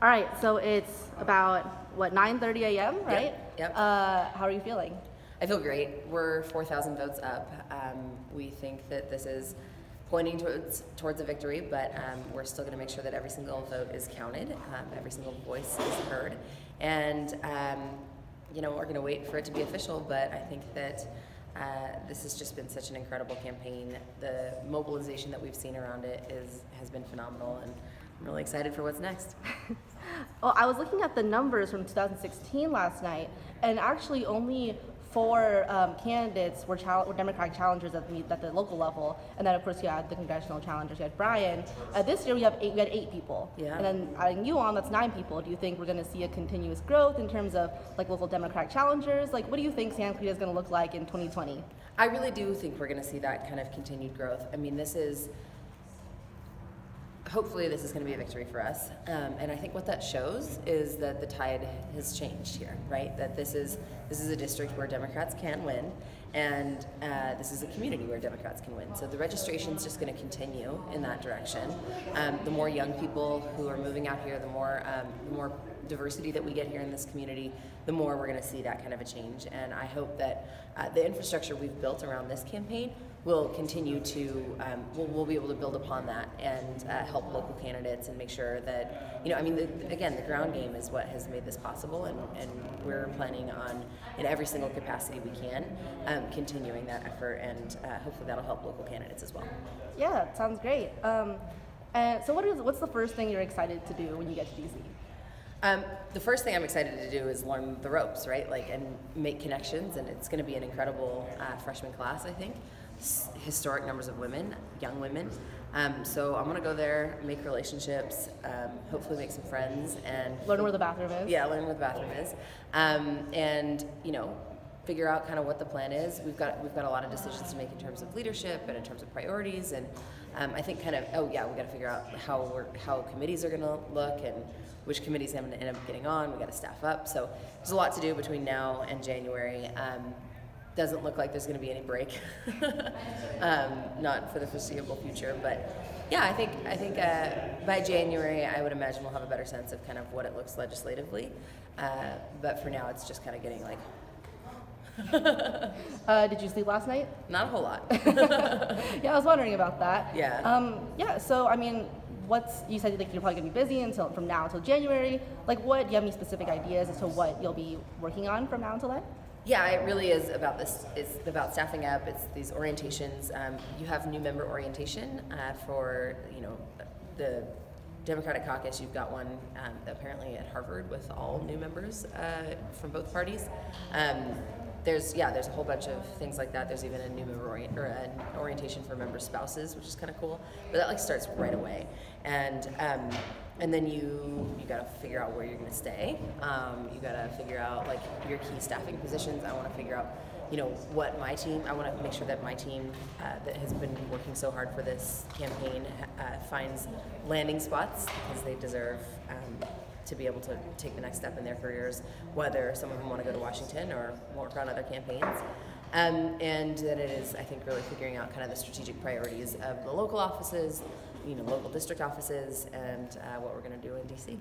All right, so it's about, what, 9:30 a.m., right? Yep. How are you feeling? I feel great. We're 4,000 votes up. We think that this is pointing towards a victory, but we're still going to make sure that every single vote is counted, every single voice is heard, and we're going to wait for it to be official. But I think that this has just been such an incredible campaign. The mobilization that we've seen around it has been phenomenal, and I'm really excited for what's next. Well, I was looking at the numbers from 2016 last night, and actually only 4 candidates were Democratic challengers at the local level, and then of course you had the congressional challengers. You had Brian. This year we had 8 people, yeah. And then adding you on, that's 9 people. Do you think we're going to see a continuous growth in terms of like local Democratic challengers? Like, what do you think Santa Clarita is going to look like in 2020? I really do think we're going to see that kind of continued growth. I mean, hopefully this is going to be a victory for us, and I think what that shows is that the tide has changed here, right? That this is a district where Democrats can win, and this is a community where Democrats can win. So the registration is just going to continue in that direction. The more young people who are moving out here, the more diversity that we get here in this community, the more we're going to see that kind of a change. And I hope that the infrastructure we've built around this campaign will continue to, we'll be able to build upon that and help local candidates and make sure that, again, the ground game is what has made this possible, and we're planning on, in every single capacity we can, continuing that effort, and hopefully that'll help local candidates as well. Yeah, sounds great. And so what's the first thing you're excited to do when you get to DC? The first thing I'm excited to do is learn the ropes, right? And make connections, and it's going to be an incredible freshman class, I think. Historic numbers of women, young women. So I'm going to go there, make relationships, hopefully make some friends, and learn where the bathroom is. Yeah, learn where the bathroom is, and figure out kind of what the plan is. We've got a lot of decisions to make in terms of leadership and in terms of priorities, and I think we got to figure out how committees are going to look and which committees I'm going to end up getting on. We got to staff up, so there's a lot to do between now and January. Doesn't look like there's going to be any break, not for the foreseeable future. But yeah, I think by January, I would imagine we'll have a better sense of kind of what it looks legislatively. But for now, it's just kind of getting like. Did you sleep last night? Not a whole lot. Yeah, I was wondering about that. Yeah. Yeah. So I mean, you said you're probably going to be busy from now until January. Like, do you have any specific ideas as to what you'll be working on from now until then? Yeah, it really is about this. It's about staffing up. It's these orientations. You have new member orientation for the Democratic caucus. You've got one apparently at Harvard with all new members from both parties. There's a whole bunch of things like that. There's even a new member an orientation for member spouses, which is kind of cool. But that starts right away, and then you got to figure out where you're going to stay. You got to figure out your key staffing positions. I want to figure out what my team. I want to make sure that my team that has been working so hard for this campaign finds landing spots, because they deserve to be able to take the next step in their careers, whether some of them want to go to Washington or work on other campaigns. And that it is, I think, really figuring out kind of the strategic priorities of the local offices, local district offices, and what we're going to do in DC.